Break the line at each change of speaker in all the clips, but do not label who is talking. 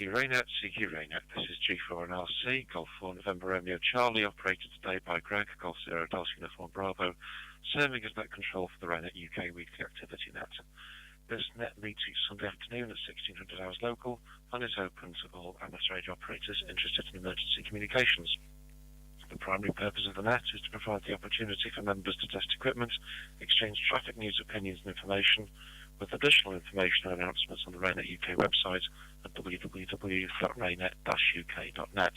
RAYNET-UK RAYNET. This is G4NRC, Golf 4 November Romeo Charlie, operated today by Greg, Golf 0 Delta Uniform Bravo, serving as net control for the RAYNET-UK weekly activity net. This net meets each Sunday afternoon at 1600 hours local and is open to all amateur radio operators interested in emergency communications. The primary purpose of the net is to provide the opportunity for members to test equipment, exchange traffic news, opinions and information, with additional information and announcements on the RAYNET-UK website at www.raynet-uk.net.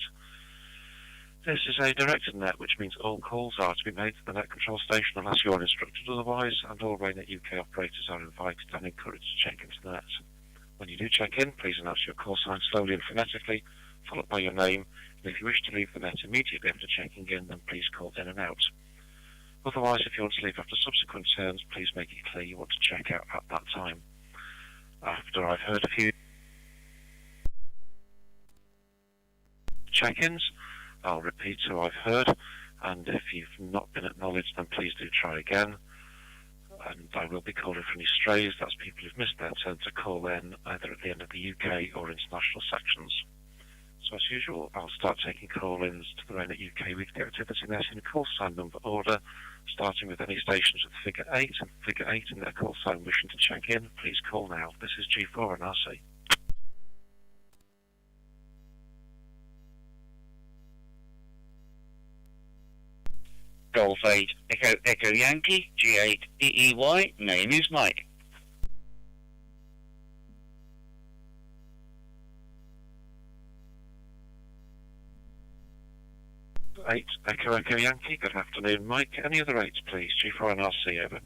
This is a directed net, which means all calls are to be made to the net control station unless you are instructed otherwise, and all RAYNET-UK operators are invited and encouraged to check into the net. When you do check in, please announce your call sign slowly and phonetically, followed by your name, and if you wish to leave the net immediately after checking in, then please call in and out. Otherwise, if you want to leave after subsequent turns, please make it clear you want to check out at that time. After I've heard a few check-ins, I'll repeat who I've heard, and if you've not been acknowledged, then please do try again. And I will be calling for any strays, that's people who've missed their turn to call in, either at the end of the UK or international sections. So as usual, I'll start taking call-ins to the RAYNET-UK weekly activity net in call sign number order, starting with any stations with figure 8 and figure 8 in their call sign wishing to check in. Please call now. This is G4NRC.
Golf 8 Echo Yankee G8 EEY. Name is Mike.
Eight Echo Yankee. Good afternoon, Mike. Any other 8s, please? G4NRC, over.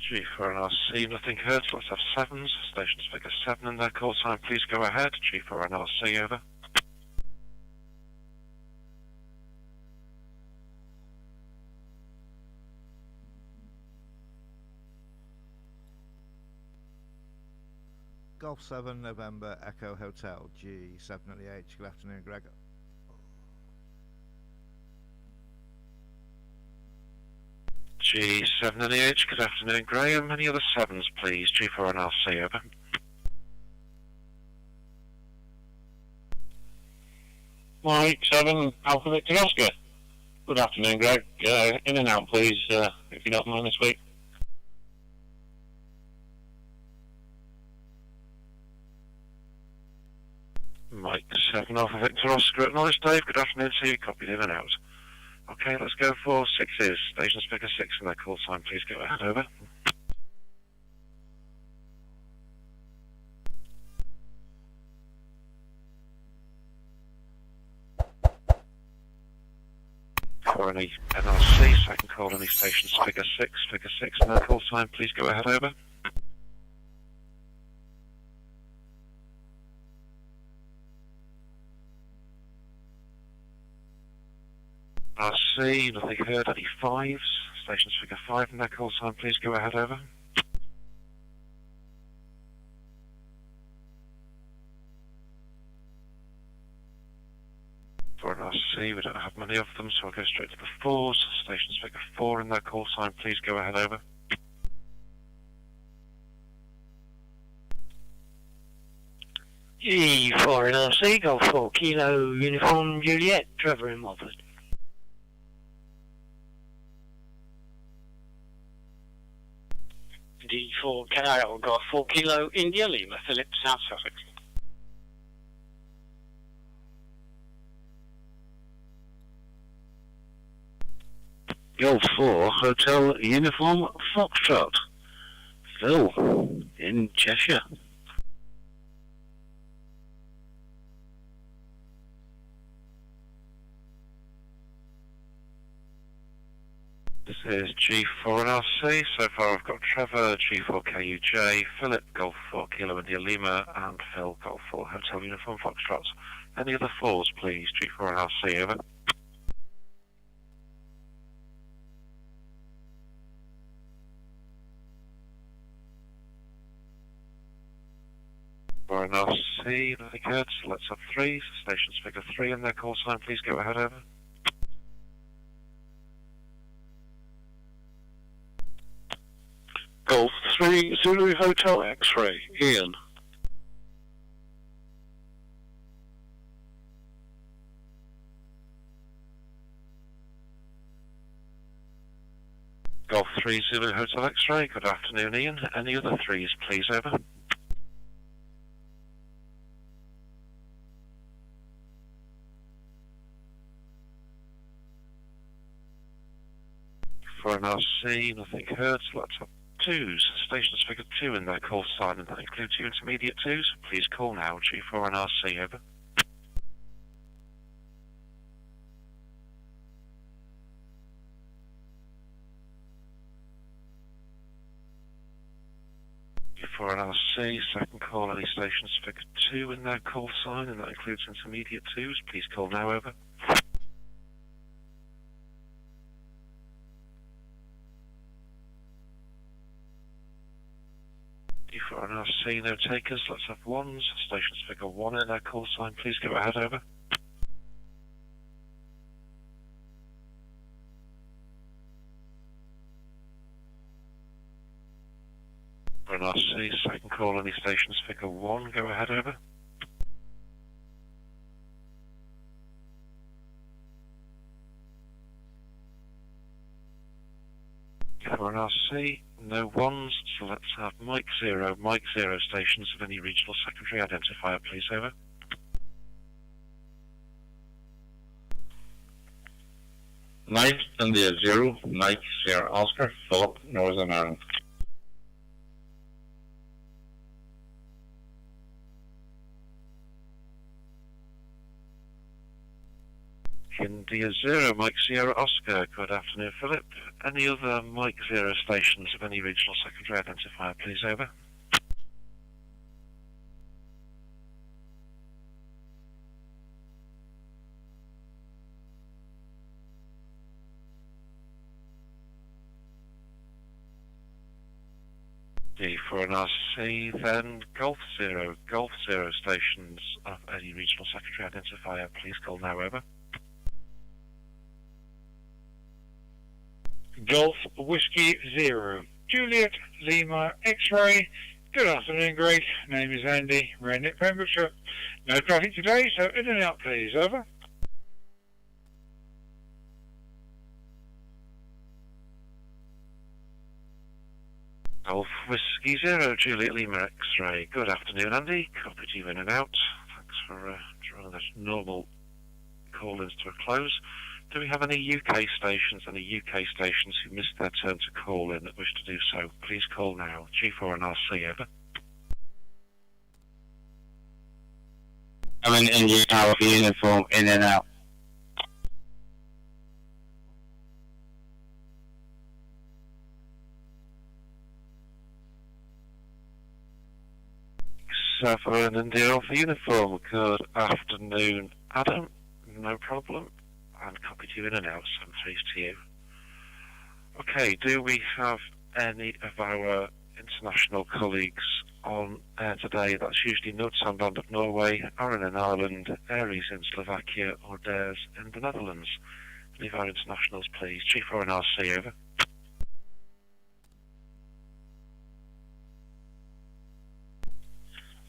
G4NRC, nothing heard, so let's have 7s. Stations figure 7 in their call sign, please go ahead. G4NRC, over.
Golf 7 November Echo Hotel G7 at the H. Good afternoon, Greg.
G7 in the H. Good afternoon, Graham. Any other 7s, please? G4NRC, over.
Mike 7 Alpha Victor Oscar. Good afternoon, Greg. In and out, please, if you don't mind this week.
Mike 7 Alpha Victor Oscar, acknowledged. Dave, good afternoon to you, copied in and out. Okay, let's go for 6s. Stations figure 6 in their call sign, please go ahead, over. For any NRC, second call, any stations figure 6 in their call sign, please go ahead, over. RC, nothing heard. Any 5s? Stations figure 5 in their call sign, please go ahead, over. For an RC, we don't have many of them, so I'll go straight to the 4s. Stations figure 4 in their call sign, please go ahead, over.
G4NRC, Golf 4 Kilo Uniform Juliet, Trevor in Watford. D4 Canal, Golf 4 Kilo India Lima, Philip, South Sussex.
Golf 4 Hotel Uniform Foxtrot. Phil in Cheshire.
This is G4NRC. So far I've got Trevor, G4KUJ, Philip, Golf 4 Kilo India Lima, and Phil, Golf 4 Hotel Uniform Foxtrot. Any other 4s, please? G4NRC, over. RNRC, nothing heard, so let's have 3s. Stations figure 3 in their call sign, please go ahead, over.
Whiskey Zulu Hotel X-Ray, Ian.
Golf 3 Zulu Hotel X-Ray, good afternoon Ian. Any other threes please, over? For an RC, nothing heard, so let's have twos. Stations figure 2 in their call sign, and that includes you intermediate twos. Please call now, G4 and RC, over. For an RC, second call, any stations figure 2 in their call sign, and that includes intermediate twos. Please call now, over. For an RC, no takers, let's have ones. Stations figure 1 in their call sign, please go ahead, over. For an RC, second call, any stations figure 1, go ahead, over. For an RC, no ones, so let's have Mike 0 stations of any regional secondary identifier, please, over.
Night India 0, Night Sierra Oscar, Philip, Northern Ireland.
India 0, Mike Sierra Oscar, good afternoon Philip. Any other Mike 0 stations of any regional secondary identifier, please, over. D for an RC, then Golf 0 stations of any regional secondary identifier, please call now, over.
Golf Whiskey 0, Juliet Lima X-Ray. Good afternoon, Greg. Name is Andy, RAYNET Pembrokeshire. No traffic today, so in and out please, over.
Golf Whiskey 0, Juliet Lima X-Ray. Good afternoon, Andy. Copy to you in and out. Thanks for drawing those normal call-ins to a close. Do we have any UK stations who missed their turn to call in that wish to do so? Please call now. G4 and RC, over.
I'm in India now with the uniform, in and out.
Seven India Alpha uniform. Good afternoon, Adam. No problem. And copy to you in and out, 7-3 to you. Okay, do we have any of our international colleagues on air today? That's usually Noord-Sandland of Norway, Aaron in Ireland, Aries in Slovakia, or Dares in the Netherlands. Leave our internationals, please. G4 and RC, over.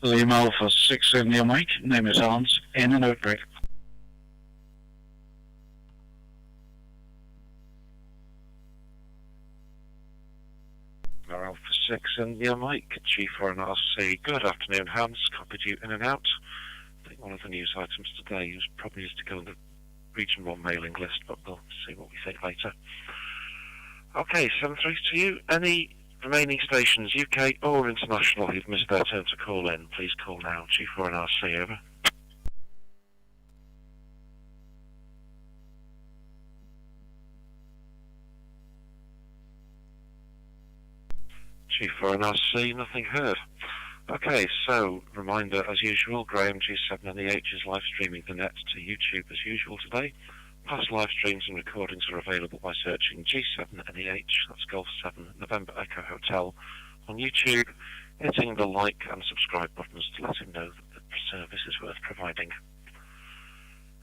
Lima Alpha 6 in your mic. Name is Hans, in and out break.
Alpha 6 in your mic. G4 and RC. Good afternoon, Hans. Copied you in and out. I think one of the news items today is probably to go on the Region 1 mailing list, but we'll see what we think later. Okay, 7-3 to you. Any remaining stations, UK or international, who've missed their turn to call in, please call now. G4 and RC, over. G4 and RC, nothing heard. Okay, so reminder as usual, Graham G7NEH is live streaming the net to YouTube as usual today. Past live streams and recordings are available by searching G7NEH, that's Golf 7 November Echo Hotel, on YouTube, hitting the like and subscribe buttons to let him know that the service is worth providing.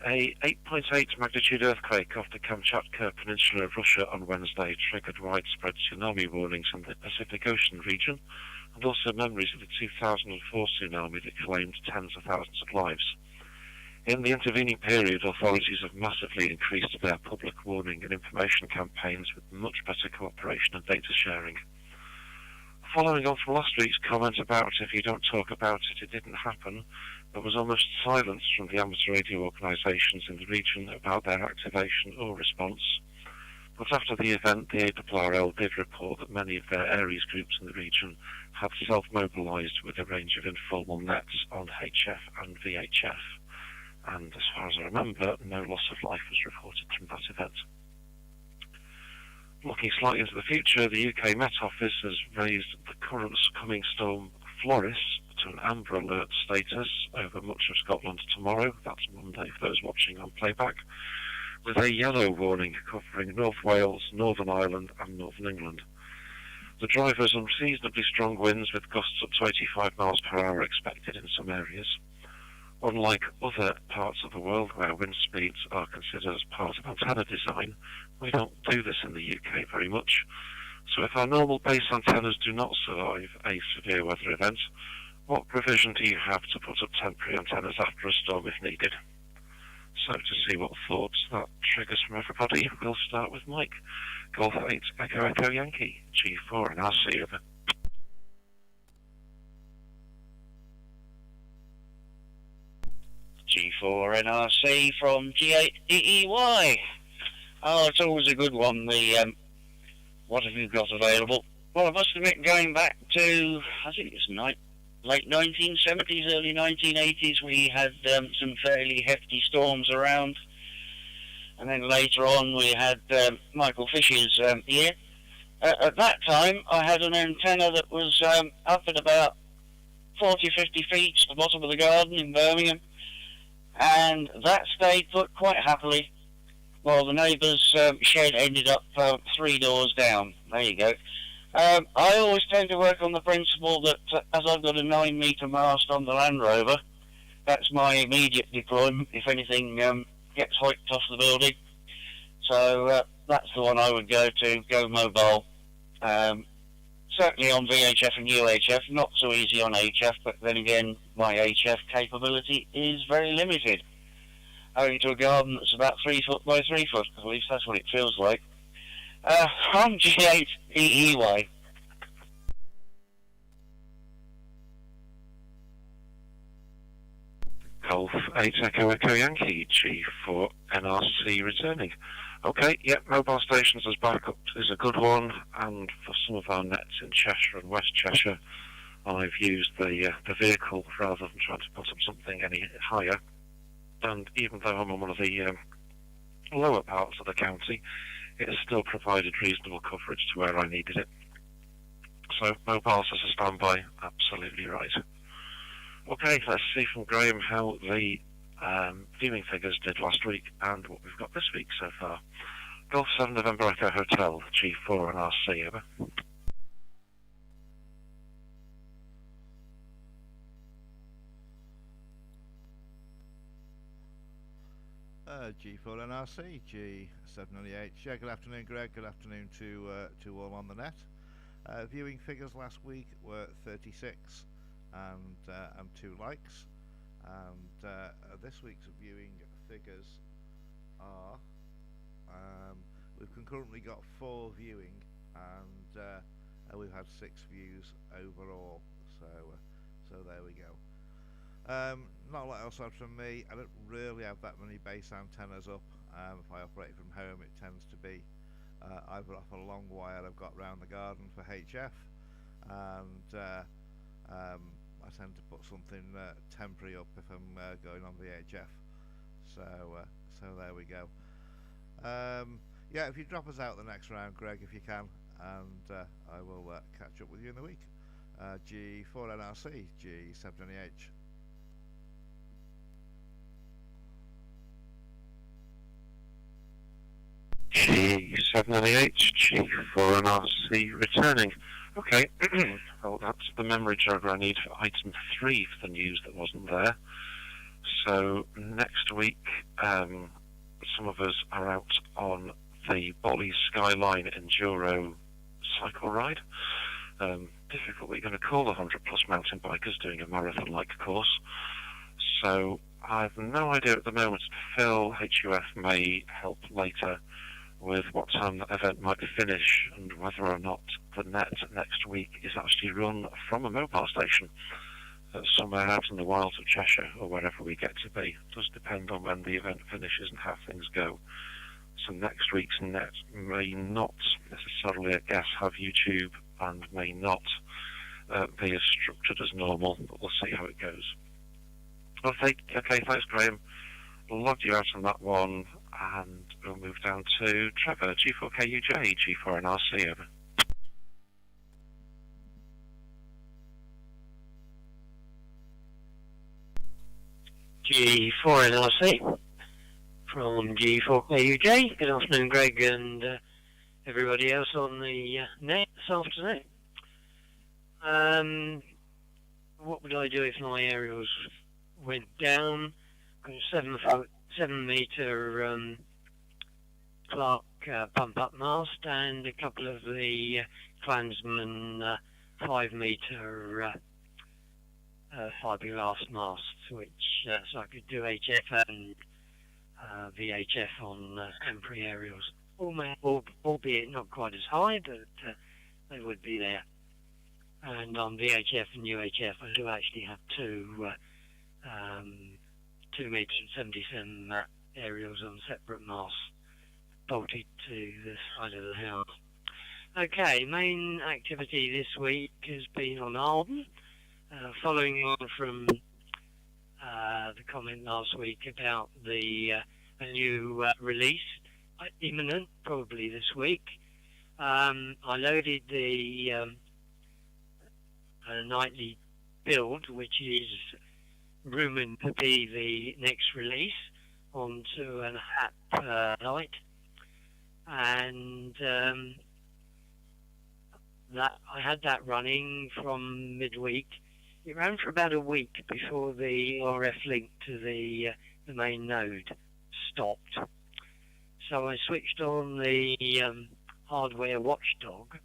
A 8.8 magnitude earthquake off the Kamchatka Peninsula of Russia on Wednesday triggered widespread tsunami warnings in the Pacific Ocean region, and also memories of the 2004 tsunami that claimed tens of thousands of lives. In the intervening period, authorities have massively increased their public warning and information campaigns with much better cooperation and data sharing. Following on from last week's comment about if you don't talk about it, it didn't happen, there was almost silence from the amateur radio organisations in the region about their activation or response. But after the event, the ARRL did report that many of their Aries groups in the region had self-mobilised with a range of informal nets on HF and VHF. And as far as I remember, no loss of life was reported from that event. Looking slightly into the future, the UK Met Office has raised the current coming storm Floris to an amber alert status over much of Scotland tomorrow, that's Monday for those watching on playback, with a yellow warning covering North Wales, Northern Ireland and Northern England. The driver's unseasonably strong winds with gusts up to 85 miles per hour expected in some areas. Unlike other parts of the world where wind speeds are considered as part of antenna design, we don't do this in the UK very much. So if our normal base antennas do not survive a severe weather event, what provision do you have to put up temporary antennas after a storm if needed? So to see what thoughts that triggers from everybody, we'll start with Mike. Golf 8 Echo Echo Yankee, G4 and RC over.
G4 NRC from G8 EEY. Oh, it's always a good one, the what have you got available? Well, I must admit, going back to, I think it's late 1970s, early 1980s, we had some fairly hefty storms around. And then later on, we had Michael Fisher's year. At that time, I had an antenna that was up at about 40, 50 feet to the bottom of the garden in Birmingham. And that stayed put quite happily, while the neighbour's shed ended up 3 doors down. There you go. I always tend to work on the principle that as I've got a 9-metre mast on the Land Rover, that's my immediate deployment if anything gets hoiked off the building. So that's the one I would go mobile. Certainly on VHF and UHF, not so easy on HF, but then again, my HF capability is very limited. Owing to a garden that's about 3 foot by 3 foot, at least that's what it feels like. I'm G8 EEY.
Golf 8 Echo Echo Yankee, G4 NRC returning. Okay, yep, mobile stations as backup is a good one, and for some of our nets in Cheshire and West Cheshire, I've used the vehicle rather than trying to put up something any higher. And even though I'm on one of the lower parts of the county, it has still provided reasonable coverage to where I needed it. So mobiles as a standby, absolutely right. Okay, let's see from Graham how the viewing figures did last week and what we've got this week so far. Golf 7 November Echo Hotel, G4 and RC, over.
G4 NRC, G798. Yeah, good afternoon, Greg. Good afternoon to all on the net. Viewing figures last week were 36 and 2 likes. And this week's viewing figures are we've concurrently got 4 viewing, and we've had 6 views overall. So there we go. Not a lot else out from me. I don't really have that many base antennas up. If I operate from home, it tends to be either off a long wire I've got round the garden for HF, and I tend to put something temporary up if I'm going on VHF. So there we go. Yeah, if you drop us out the next round, Greg, if you can, and I will catch up with you in the week. G4 NRC, G7NH.
G7NH, G4 NRC returning. Okay, well that's the memory jogger I need for item 3 for the news that wasn't there. So next week, some of us are out on the Bolly Skyline Enduro cycle ride. Difficult we're going to call 100 plus mountain bikers doing a marathon-like course. So I've no idea at the moment. Phil HUF may help later with what time that event might finish and whether or not the net next week is actually run from a mobile station somewhere out in the wilds of Cheshire or wherever we get to be. It does depend on when the event finishes and how things go. So next week's net may not necessarily, I guess, have YouTube and may not be as structured as normal, but we'll see how it goes. Okay, thanks Graham. Logged you out on that one, and we'll move down to Trevor, G4KUJ, G4NRC, over.
G4NRC from G4KUJ. Good afternoon, Greg, and everybody else on the net this afternoon. What would I do if my aerials went down? Got a 7 meter Clark pump up mast and a couple of the Klansman 5 meter fiberglass masts, which so I could do HF and VHF on Ampere aerials, albeit not quite as high, but they would be there. And on VHF and UHF, I do actually have two 2 meter 77 aerials on separate masts bolted to the side of the house. Okay, main activity this week has been on Arden, following on from the comment last week about the a new release, imminent, probably this week. I loaded the nightly build, which is rumoured to be the next release, onto an HAP light, and that I had that running from midweek. It ran for about a week before the RF link to the main node stopped. So I switched on the hardware watchdog,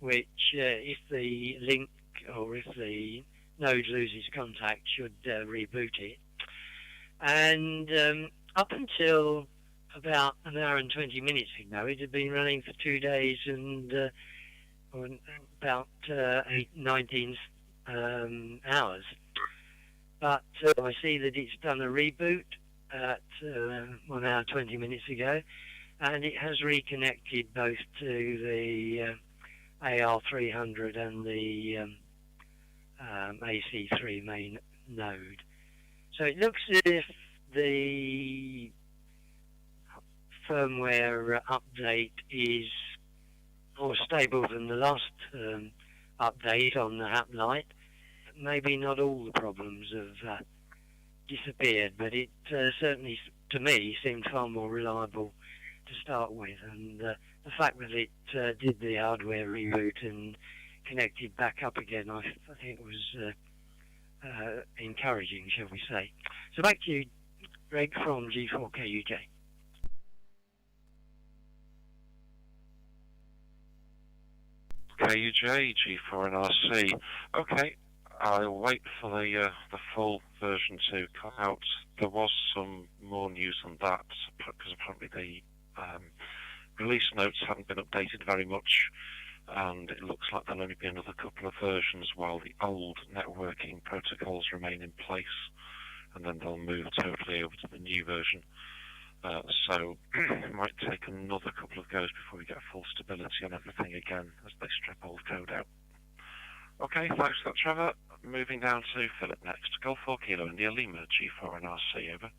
which if the link or if the node loses contact should reboot it. And up until about an hour and 20 minutes ago, it had been running for 2 days and about 19 hours. But I see that it's done a reboot at 1 hour 20 minutes ago, and it has reconnected both to the AR300 and the AC3 main node. So it looks as if the firmware update is more stable than the last update on the HAP light. Maybe not all the problems have disappeared, but it certainly, to me, seemed far more reliable to start with. And the fact that it did the hardware reboot and connected back up again, I think was encouraging, shall we say. So back to you, Greg, from G4KUJ.
KUJ, G4NRC. Okay, I'll wait for the full version to come out. There was some more news on that, because apparently the release notes haven't been updated very much, and it looks like there'll only be another couple of versions while the old networking protocols remain in place, and then they'll move totally over to the new version. So it might take another couple of goes before we get full stability on everything again as they strip old code out. Okay, thanks for that, Trevor. Moving down to Philip next. Golf 4 Kilo India Lima, G4NRC, over.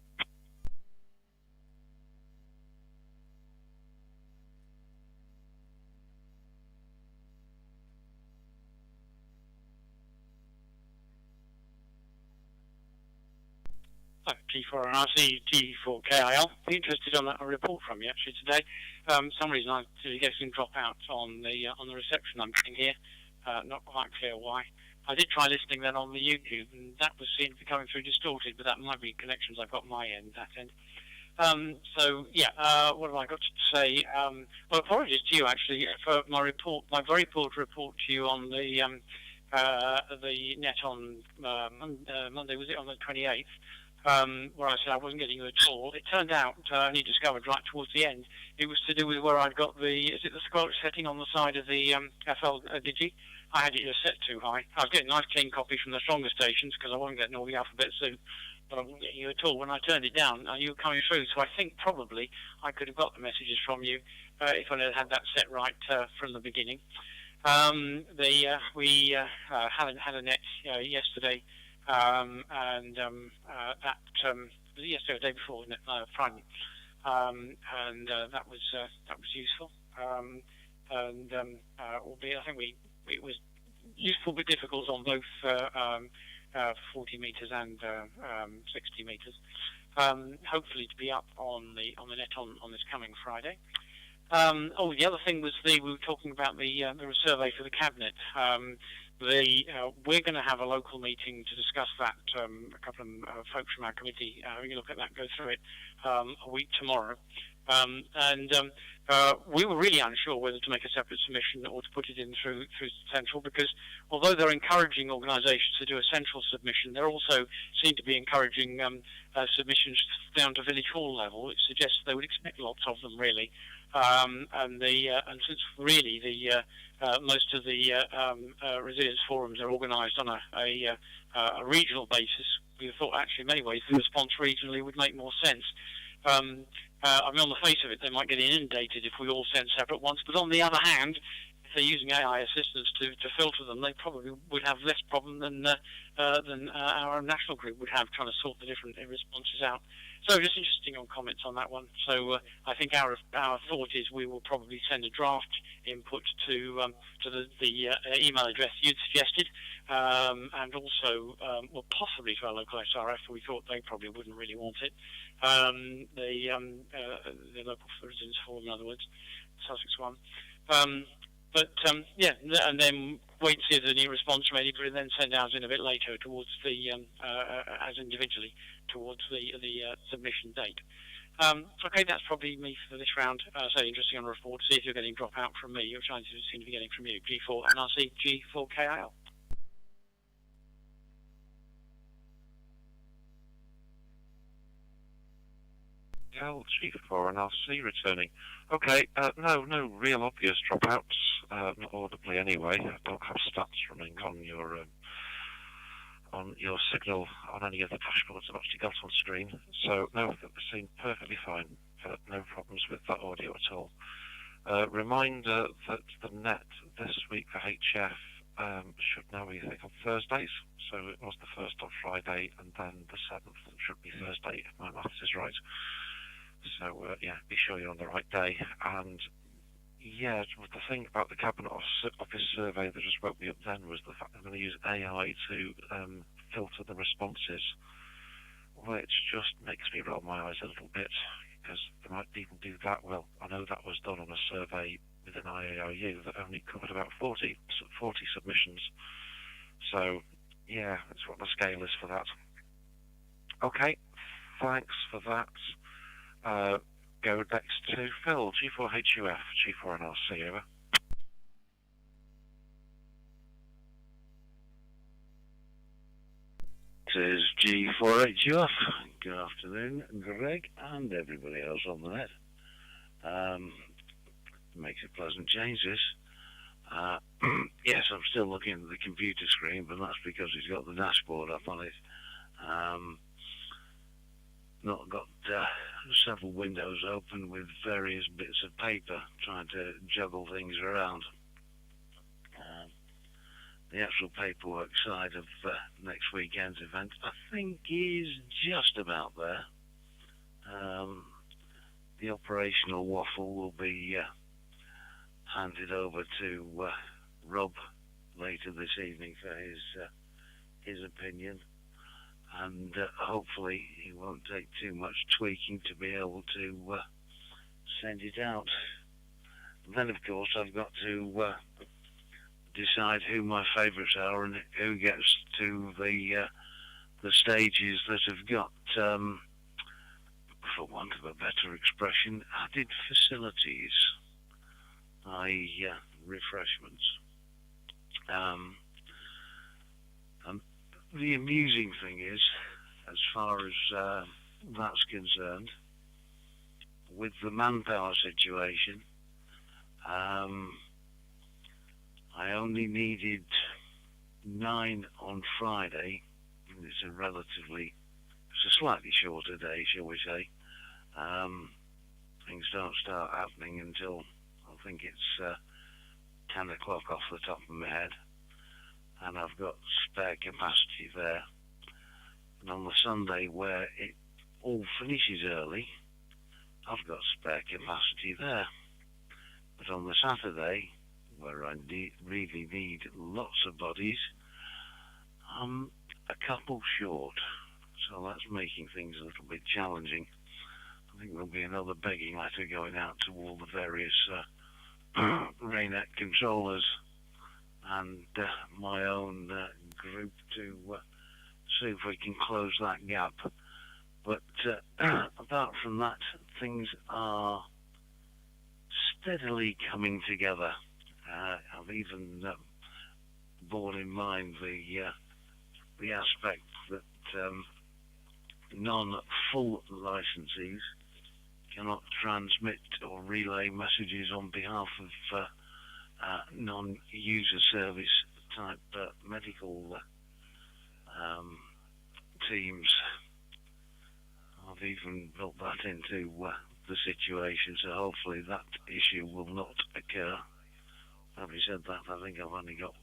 G4NRC, G4KIL. Be interested on that report from you actually today. For some reason I getting drop out on the reception I'm getting here. Not quite clear why. I did try listening then on the YouTube, and that was seen to be coming through distorted, but that might be connections I've got my end, that end. So yeah, what have I got to say? Well, apologies to you actually for my report, my very poor report to you on the net on Monday, was it on the 28th, where I said I wasn't getting you at all. It turned out, I only discovered right towards the end, it was to do with where I'd got the squelch setting on the side of the FL Digi. I had it set too high. I was getting nice clean copies from the stronger stations because I wasn't getting all the alphabet soup, but I wasn't getting you at all. When I turned it down, you were coming through, so I think probably I could have got the messages from you if I had that set right from the beginning. We had a net yesterday, and that yesterday or the day before, wasn't it? Friday, and that was useful. Albeit I think it was useful but difficult on both 40 meters and 60 meters. Hopefully to be up on the net on this coming Friday. The other thing was we were talking about the survey for the cabinet. We're going to have a local meeting to discuss that. A couple of folks from our committee are going to look at that, go through it a week tomorrow. We were really unsure whether to make a separate submission or to put it in through Central, because although they're encouraging organisations to do a central submission, they also seem to be encouraging submissions down to village hall level, which suggests they would expect lots of them, really. And since really most of the resilience forums are organised on a regional basis, we thought actually in many ways the response regionally would make more sense. I mean, on the face of it, they might get inundated if we all send separate ones, but on the other hand, if they're using AI assistants to filter them, they probably would have less problem than our national group would have trying to sort the different responses out. So just interesting on comments on that one. So I think our thought is we will probably send a draft input to the email address you'd suggested, and also well, possibly to our local SRF. We thought they probably wouldn't really want it. The local residents forum, in other words, Sussex one. Yeah, and then wait to see if there's any response from anybody, and then send ours in a bit later towards the as individually towards the submission date. Okay, that's probably me for this round. So interesting on the report. See if you're getting drop out from me, which I seem to be getting from you. G4 NRC, G4 KIL.
G4 NRC returning. Okay, no real obvious dropouts, not audibly anyway. I don't have stats running on your signal on any of the dashboards I've actually got on screen. So no, they seem perfectly fine. No problems with that audio at all. Reminder that the net this week for HF should now be, I think, on Thursdays. So it was the first on Friday, and then the 7th should be Thursday, if my maths is right. So yeah, be sure you're on the right day. And yeah, the thing about the Cabinet Office survey that just woke me up then was the fact they're going to use AI to filter the responses, which just makes me roll my eyes a little bit, because they might even do that. Well, I know that was done on a survey with an IARU that only covered about 40 submissions. So yeah, that's what the scale is for that. Okay, thanks for that. Go next to Phil, G4HUF, G4NRC, over.
This is G4HUF. Good afternoon, Greg, and everybody else on the net. Makes a pleasant change, this. Yes, I'm still looking at the computer screen, but that's because it's got the dashboard up on it. Not got several windows open with various bits of paper, trying to juggle things around. The actual paperwork side of next weekend's event, I think, is just about there. The operational waffle will be handed over to Rob later this evening for his opinion. And hopefully it won't take too much tweaking to be able to send it out. Then, of course, I've got to decide who my favourites are and who gets to the stages that have got, for want of a better expression, added facilities, i.e. refreshments. And the amusing thing is, as far as that's concerned, with the manpower situation, I only needed 9 on Friday. It's a slightly shorter day, shall we say. Things don't start happening until, I think it's 10 o'clock off the top of my head, and I've got spare capacity there. And on the Sunday, where it all finishes early, I've got spare capacity there. But on the Saturday, where I really need lots of bodies, I'm a couple short, so that's making things a little bit challenging. I think there'll be another begging letter going out to all the various RAYNET controllers and my own group to see if we can close that gap. But apart from that, things are steadily coming together. I've even borne in mind the aspect that non-full licensees cannot transmit or relay messages on behalf of non-user service type medical teams. I've even built that into the situation, so hopefully that issue will not occur. Having said that, I think I've only got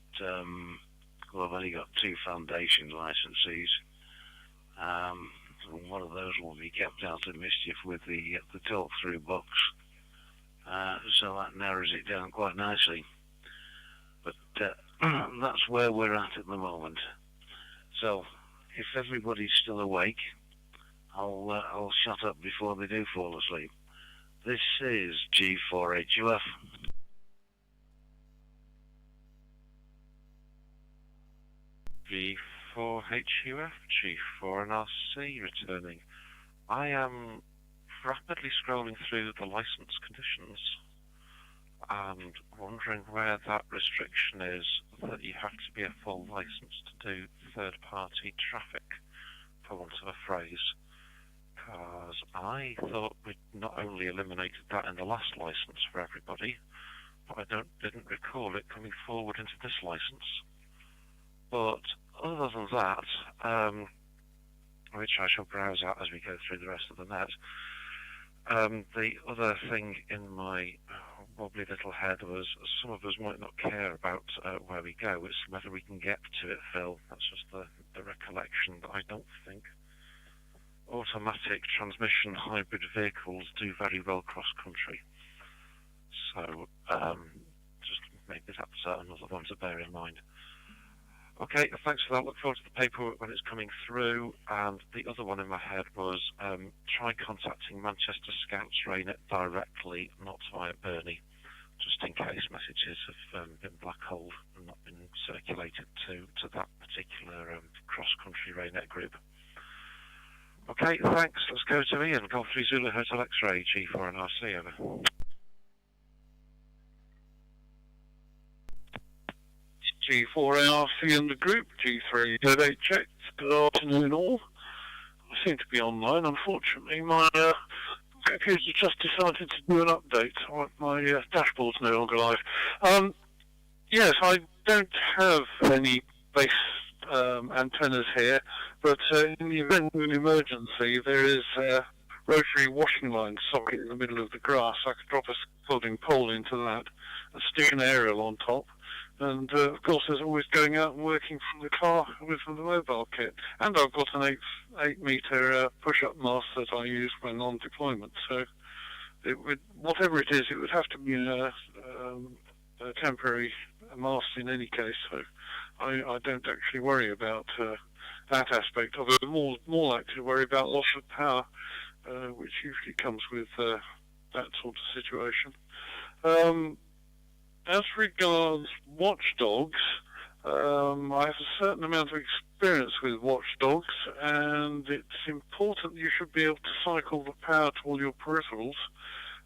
2 foundation licensees. One of those will be kept out of mischief with the talk-through box, so that narrows it down quite nicely. But that's where we're at the moment. So if everybody's still awake, I'll shut up before they do fall asleep. This is G4HUF.
G4HUF, G4NRC returning. I am rapidly scrolling through the license conditions and wondering where that restriction is that you have to be a full license to do third-party traffic, for want of a phrase. Because I thought we'd not only eliminated that in the last license for everybody, but I didn't recall it coming forward into this license. But other than that, which I shall browse out as we go through the rest of the net, the other thing in my wobbly little head was some of us might not care about where we go, it's whether we can get to it, Phil. That's just the recollection that I don't think automatic transmission hybrid vehicles do very well cross-country. So just maybe that's another one to bear in mind. Okay, thanks for that. Look forward to the paperwork when it's coming through. And the other one in my head was try contacting Manchester Scouts RAYNET directly, not via Bernie, just in case messages have been black-holed and not been circulated to that particular cross-country RAYNET group. Okay, thanks. Let's go to Ian. Golf 3 Zulu Hotel X-Ray, G4NRC, over.
G4NRC and the group, G3ZHX. Good afternoon all. I seem to be online. Unfortunately, my computer just decided to do an update. My dashboard's no longer live. Yes, I don't have any base antennas here, but in the event of an emergency, there is a rotary washing line socket in the middle of the grass. I could drop a scaffolding pole into that and stick an aerial on top. And of course, there's always going out and working from the car with the mobile kit. And I've got an 8-meter push-up mast that I use when on deployment. So, it would, whatever it is, it would have to be a temporary mast in any case. So, I don't actually worry about that aspect of it. I'm more likely to worry about loss of power, which usually comes with that sort of situation. as regards watchdogs, I have a certain amount of experience with watchdogs, and it's important you should be able to cycle the power to all your peripherals.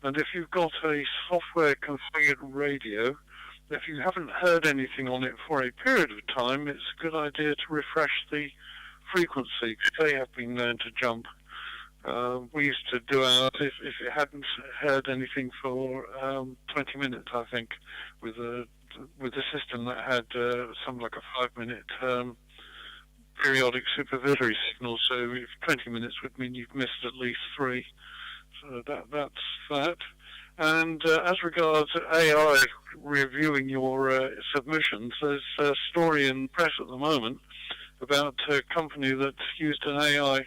And if you've got a software configured radio, if you haven't heard anything on it for a period of time, it's a good idea to refresh the frequency, because they have been known to jump. We used to do ours if it hadn't heard anything for 20 minutes, I think, with a system that had something like a 5-minute periodic supervisory signal. So if 20 minutes would mean you've missed at least 3. So that's that. And as regards AI reviewing your submissions, there's a story in the press at the moment about a company that's used an AI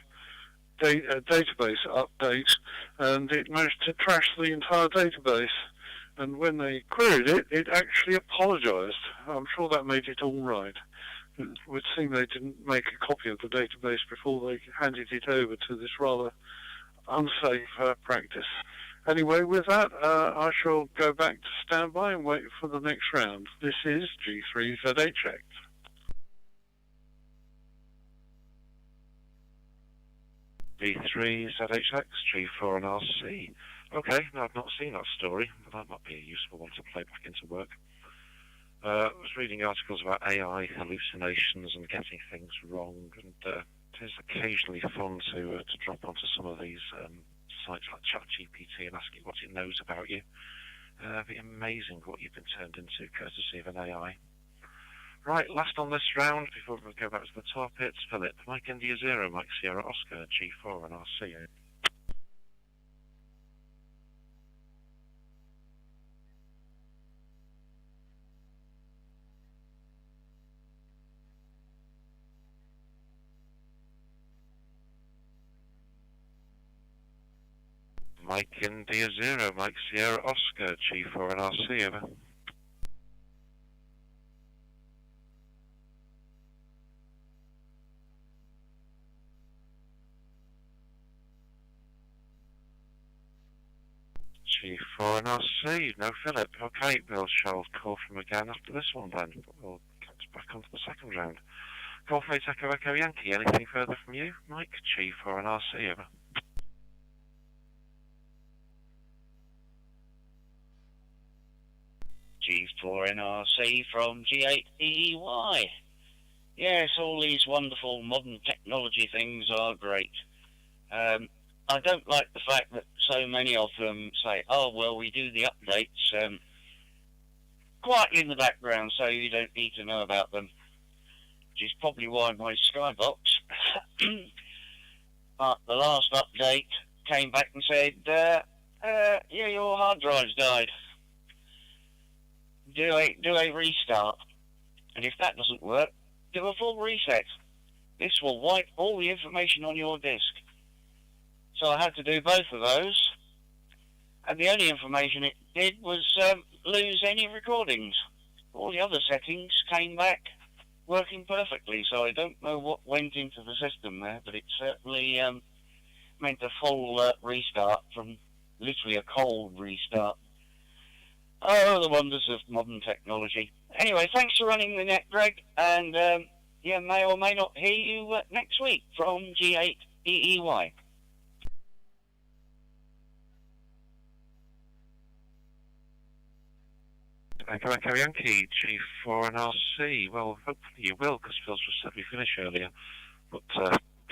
database update, and it managed to crash the entire database. And when they queried it, it actually apologized. I'm sure that made it all right. It would seem they didn't make a copy of the database before they handed it over to this rather unsafe practice. Anyway, with that, I shall go back to standby and wait for the next round. This is G3ZHX.
G3ZHX, G4 and RC. Okay, no, I've not seen that story, but that might be a useful one to play back into work. I was reading articles about AI hallucinations and getting things wrong, and it is occasionally fun to drop onto some of these sites like ChatGPT and ask it what it knows about you. It'd be amazing what you've been turned into courtesy of an AI. Right, last on this round, before we go back to the top, it's Philip. Mike India 0, Mike Sierra Oscar, G4 and RC. Mike India 0, Mike Sierra Oscar, G4 and RC, over. G4 and RC, no Philip. Okay, we'll shall call from again after this one then. We'll get back onto the second round. Golf Echo Echo Yankee, anything further from you? Mike, G4 and RC, over.
G4NRC from G8EY. Yes, all these wonderful modern technology things are great. I don't like the fact that so many of them say, oh, well, we do the updates quietly in the background so you don't need to know about them, which is probably why my Skybox, but the last update came back and said, yeah, your hard drive's died. Do a restart, and if that doesn't work, do a full reset. This will wipe all the information on your disk. So I had to do both of those, and the only information it did was lose any recordings. All the other settings came back working perfectly, so I don't know what went into the system there, but it certainly meant a full restart from literally a cold restart. Oh, the wonders of modern technology. Anyway, thanks for running the net, Greg, and yeah, may or may not hear you next week from G8EEY.
Echo Yankee, G4 and RC. Well, hopefully you will, because Phil's just said we finish earlier, but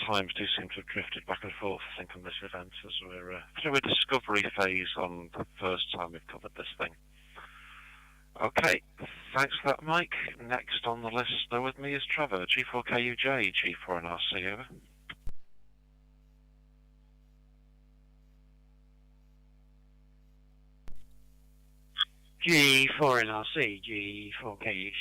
times do seem to have drifted back and forth, I think, on this event, as we're through a discovery phase on the first time we've covered this thing. Okay, thanks for that, Mike. Next on the list, though, with me is Trevor, G4KUJ, G4 and RC, over.
G4 and RC, G4KUJ.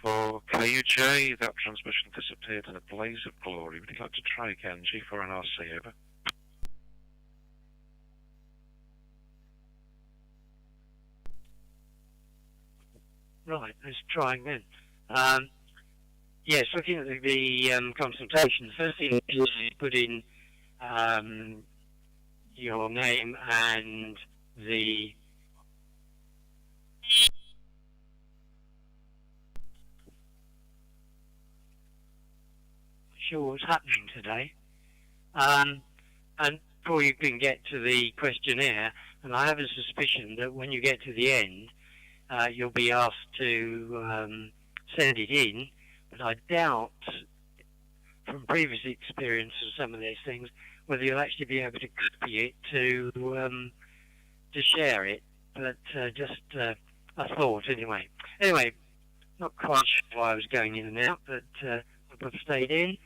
For KUJ, that transmission disappeared in a blaze of glory. Would you like to try again? G4 and RC, over.
Right, let's try again. Yes, looking at the consultation, the first thing is put in your name and the sure what's happening today. And before you can get to the questionnaire, and I have a suspicion that when you get to the end, you'll be asked to send it in, but I doubt, from previous experience of some of these things, whether you'll actually be able to copy it to share it. But just a thought, anyway. Anyway, not quite sure why I was going in and out, but I've stayed in.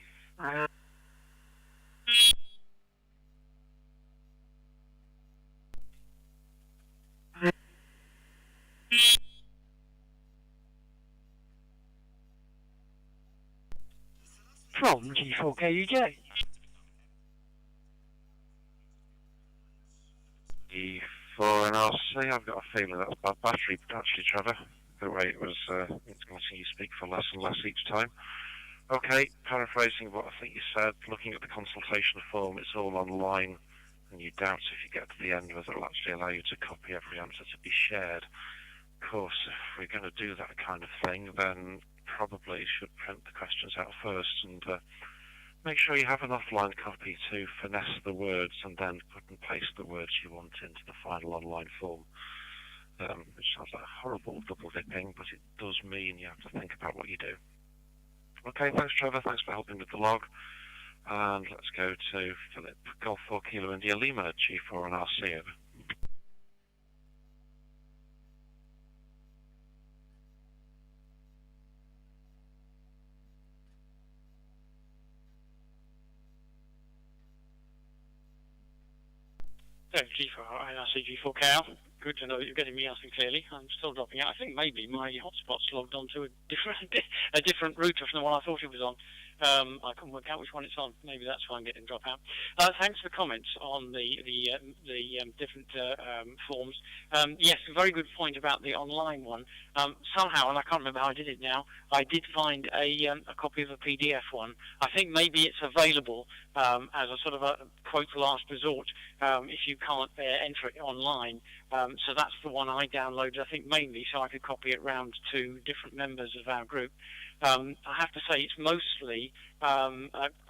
From G4KUJ.
E4NRC, I've got a feeling that's bad battery, actually, Trevor. The way it was, it's letting you speak for less and less each time. Okay, paraphrasing what I think you said, looking at the consultation form, it's all online, and you doubt if you get to the end whether it'll actually allow you to copy every answer to be shared. Of course, if we're going to do that kind of thing, then probably should print the questions out first and make sure you have an offline copy to finesse the words and then put and paste the words you want into the final online form. Which sounds like horrible double dipping, but it does mean you have to think about what you do. Okay, thanks Trevor, thanks for helping with the log. And let's go to Philip. Golf 4 Kilo India Lima, G4NRC, over.
G4 NRC G4KL. Good to know that you're getting me out and clearly. I'm still dropping out. I think maybe my hotspot's logged on to a different router from the one I thought it was on. I couldn't work out which one it's on. Maybe that's why I'm getting drop out. Thanks for comments on the different forms. Yes, a very good point about the online one. Somehow, and I can't remember how I did it now, I did find a copy of a PDF one. I think maybe it's available as a sort of a quote last resort if you can't enter it online. So that's the one I downloaded, I think mainly so I could copy it round to different members of our group. I have to say it's mostly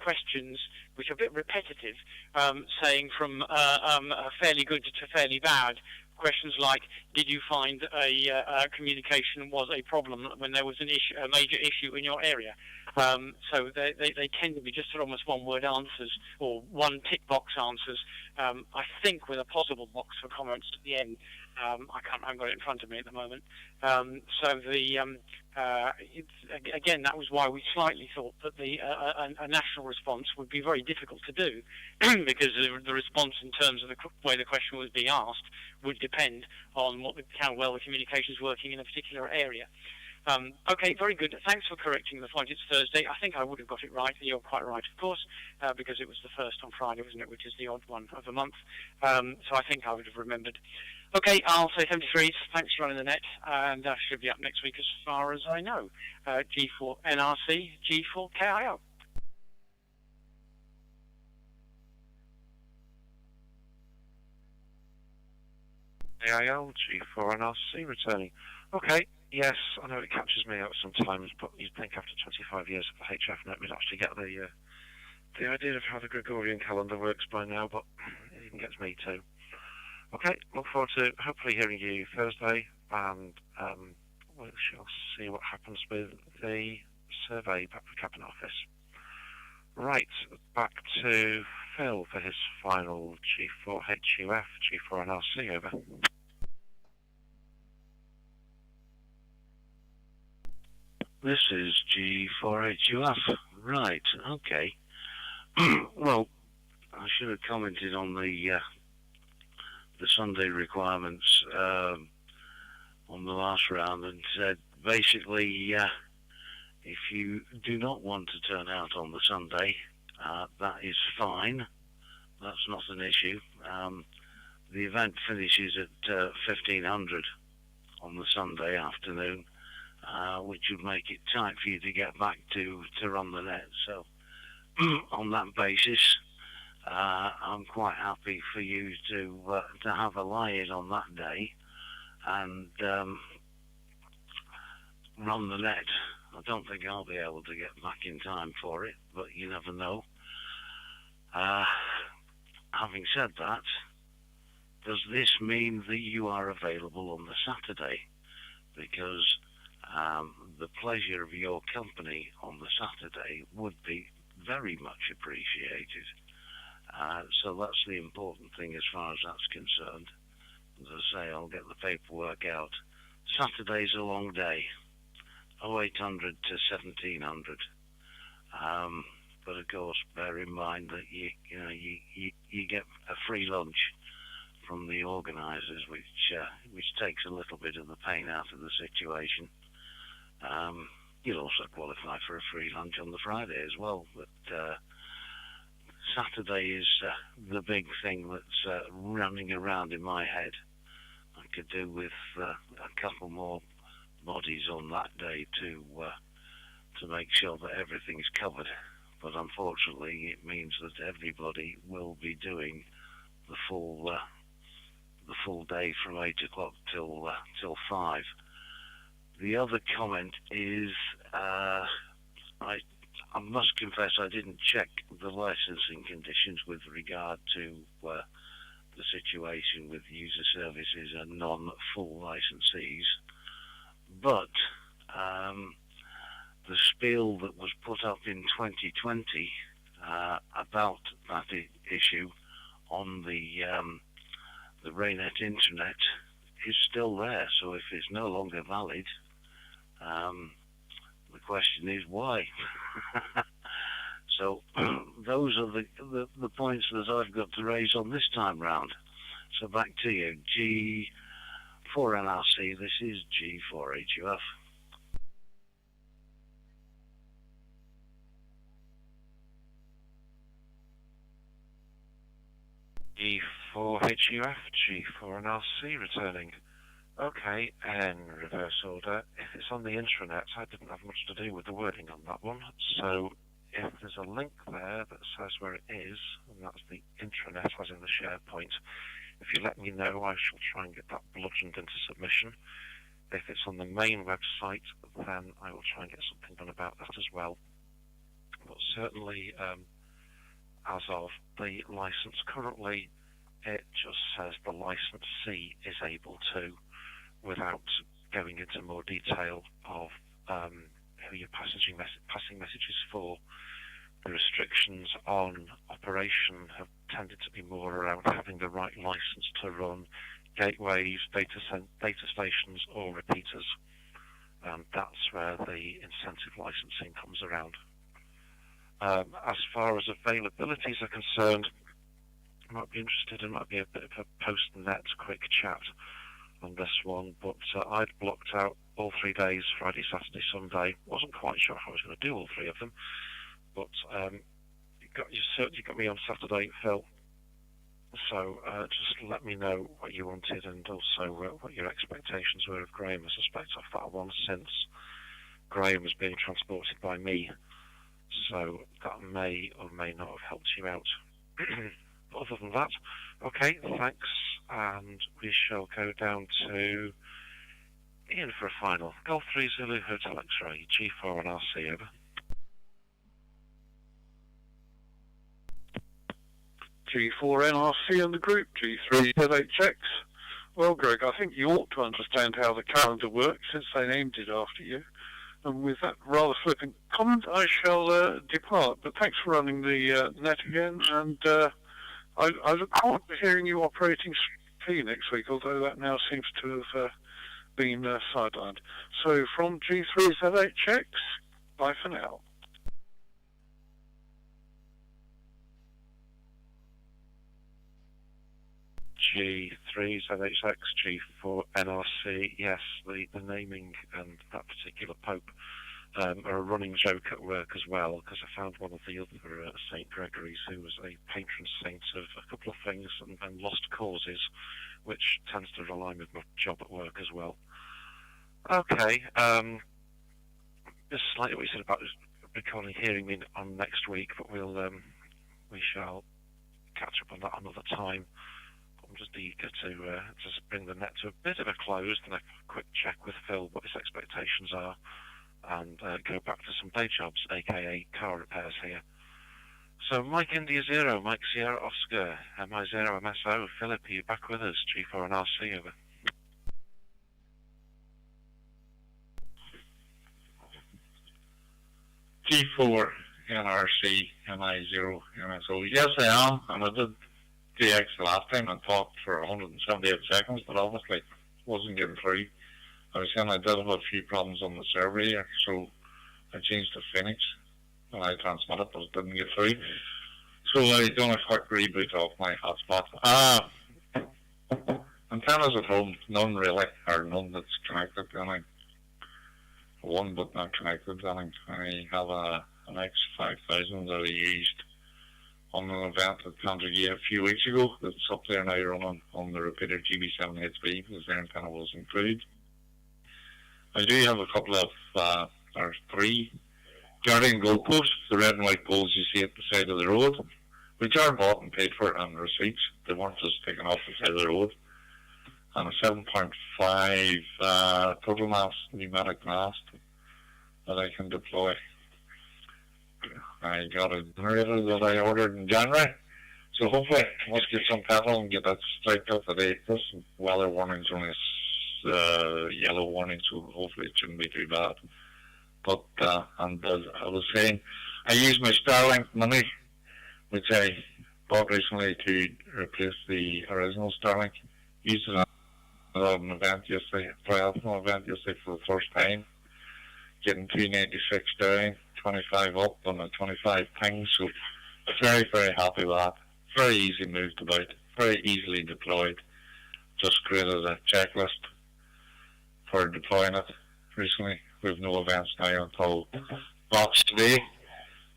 questions which are a bit repetitive, saying from fairly good to fairly bad. Questions like, did you find a communication was a problem when there was an issue, a major issue in your area? So they tend to be just sort of almost one-word answers or one tick box answers. I think with a possible box for comments at the end. I've got it in front of me at the moment. So again, that was why we slightly thought that a national response would be very difficult to do, because the response in terms of the way the question was being asked would depend on how well the communication is working in a particular area. Okay, very good. Thanks for correcting the point. It's Thursday. I think I would have got it right. You're quite right, of course, because it was the first on Friday, wasn't it, which is the odd one of the month. So I think I would have remembered. Okay, I'll say 73s. Thanks for running the net, and I should be up next week as far as I know. G4NRC, G4KIO.
AIL, G4NRC returning. Okay, yes, I know it catches me out sometimes, but you'd think after 25 years of the HF net we'd actually get the idea of how the Gregorian calendar works by now, but it even gets me too. Okay, look forward to hopefully hearing you Thursday, and we shall see what happens with the survey back from Cabinet Office. Right, back to Phil for his final G4HUF, G4NRC, over.
This is G4HUF. Right, okay. Well, I should have commented on the Sunday requirements on the last round and said basically if you do not want to turn out on the Sunday, that is fine. That's not an issue. The event finishes at 1500 on the Sunday afternoon, which would make it tight for you to get back to run the net. So on that basis, I'm quite happy for you to have a lie-in on that day and run the net. I don't think I'll be able to get back in time for it, but you never know. Having said that, does this mean that you are available on the Saturday? Because the pleasure of your company on the Saturday would be very much appreciated. So that's the important thing as far as that's concerned. As I say, I'll get the paperwork out. Saturday's a long day, 0800 to 1700. But of course, bear in mind that you get a free lunch from the organisers, which takes a little bit of the pain out of the situation. You'll also qualify for a free lunch on the Friday as well, but Saturday is the big thing that's running around in my head. I could do with a couple more bodies on that day to make sure that everything's covered, but unfortunately it means that everybody will be doing the full day from 8 o'clock till 5. The other comment is I must confess I didn't check the licensing conditions with regard to the situation with user services and non-full licensees, but the spiel that was put up in 2020 about that issue on the RAYNET internet is still there. So if it's no longer valid, the question is why. So those are the points that I've got to raise on this time round. So back to you, G4NRC. This is G4HUF.
G4HUF, G4NRC returning. Okay, in reverse order. If it's on the intranet, I didn't have much to do with the wording on that one. So if there's a link there that says where it is, and that's the intranet, as in the SharePoint, if you let me know, I shall try and get that bludgeoned into submission. If it's on the main website, then I will try and get something done about that as well. But certainly, as of the license currently, it just says the licensee is able to, without going into more detail of who you're passing messages for. The restrictions on operation have tended to be more around having the right license to run gateways, data stations or repeaters. That's where the incentive licensing comes around. As far as availabilities are concerned, I might be interested, it might be a bit of a post-net quick chat on this one, but I'd blocked out all 3 days, Friday, Saturday, Sunday. Wasn't quite sure how I was going to do all 3 of them, but you certainly got me on Saturday, Phil. So just let me know what you wanted and also what your expectations were of Graham. I suspect off that one, since Graham was being transported by me, so that may or may not have helped you out. Other than that, okay, thanks, and we shall go down to Ian for a final. Golf 3 Zulu Hotel X-Ray, G4NRC, over.
G4NRC and the group, G3ZHX. Well, Greg, I think you ought to understand how the calendar works since they named it after you. And with that rather flippant comment, I shall depart. But thanks for running the net again, and I look forward to hearing you operating P next week, although that now seems to have been sidelined. So from G3ZHX, bye for now.
G3ZHX, G4NRC, yes, the naming and that particular Pope are a running joke at work as well, because I found one of the other St. Gregory's who was a patron saint of a couple of things and lost causes, which tends to rely with my job at work as well. Okay. Just slightly what you said about recording hearing me on next week, but we shall catch up on that another time. I'm just eager to just bring the net to a bit of a close, then a quick check with Phil what his expectations are, and go back to some day jobs, aka car repairs here. So Mike India 0, Mike Sierra Oscar, MI0 MSO, Philip, are you back with us? G4 and RC, over.
G4, NRC, MI0, MSO. Yes, I am, and I did DX the last time and talked for 178 seconds, but obviously it wasn't getting through. I was saying I did have a few problems on the server here, so I changed to Pheonix and I transmitted, but it didn't get through. So I done a quick reboot of my hotspot. Antennas at home, none really, or none that's connected to anything. One but not connected to anything. I have an X5000 that I used on an event at Canterbury a few weeks ago that's up there now running on the repeater GB7HB because their antenna was included. I do have a couple of, or three guardian goalposts, the red and white poles you see at the side of the road, which are bought and paid for on receipts. They weren't just taken off the side of the road. And a 7.5 total mast, pneumatic mast that I can deploy. I got a generator that I ordered in January, so hopefully I must get some petrol and get that straight out today. This weather warning's only yellow warning, so hopefully it shouldn't be too bad. But and as I was saying, I used my Starlink Mini, which I bought recently to replace the original Starlink. Used it on an event yesterday, triathlon event yesterday for the first time. Getting 296 down, 25 up on a 25 ping, so very, very happy with that. Very easy moved about, very easily deployed. Just created a checklist for deploying it recently. We have no events now until Boxing Day,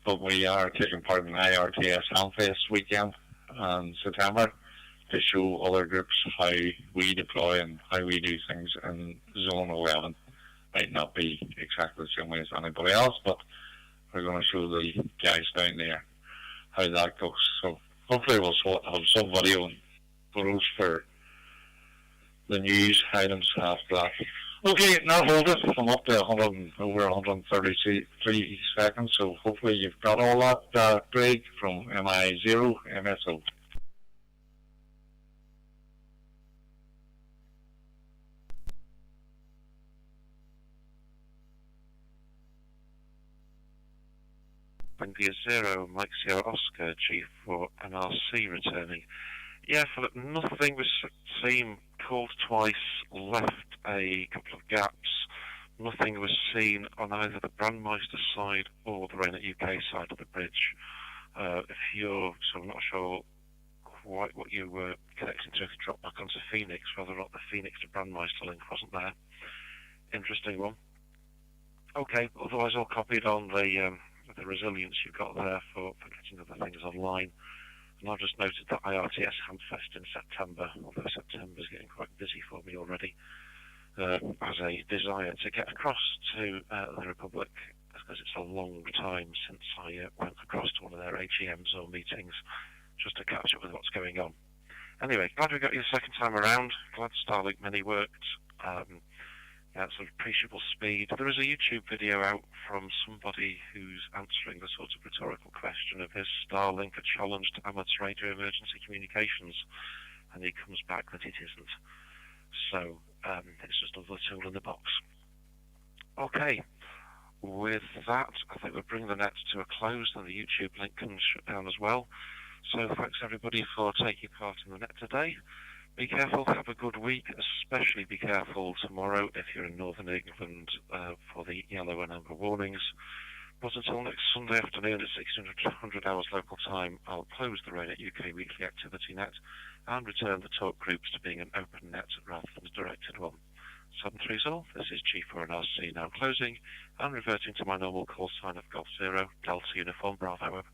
but we are taking part in IRTS Handfest weekend in September to show other groups how we deploy and how we do things in Zone 11. Might not be exactly the same way as anybody else, but we're going to show the guys down there how that goes. So hopefully we'll have some video and photos for the news items after that. Okay, now hold it. I'm up to over 133 seconds, so hopefully you've got all that, Craig from MI0 MSO.
India 0, Mike Sierra Oscar, G4 NRC returning. Yeah, Philip, nothing was seen, called twice, left a couple of gaps. Nothing was seen on either the Brandmeister side or the RAYNET-UK side of the bridge. If you're sort of not sure quite what you were connecting to, if you drop back onto Pheonix, whether or not the Pheonix to Brandmeister link wasn't there. Interesting one. Okay, otherwise all copied on the resilience you've got there for getting other things online. And I've just noted that IRTS Handfest in September, although September's getting quite busy for me already, as a desire to get across to the Republic, because it's a long time since I went across to one of their AGMs or meetings, just to catch up with what's going on. Anyway, glad we got you the second time around. Glad Starlink Mini worked. At sort of appreciable speed. There is a YouTube video out from somebody who's answering the sort of rhetorical question of is Starlink a challenge to amateur radio emergency communications, and he comes back that it isn't. So it's just another tool in the box. Okay, with that, I think we'll bring the net to a close, and the YouTube link can shut down as well. So thanks everybody for taking part in the net today. Be careful, have a good week, especially be careful tomorrow if you're in Northern England for the yellow and amber warnings. But until next Sunday afternoon at 1600 hours local time, I'll close the RAYNET-UK weekly activity net and return the talk groups to being an open net rather than a directed one. 730 all, this is G4 and RC now closing and reverting to my normal call sign of Golf 0, Delta Uniform Bravo.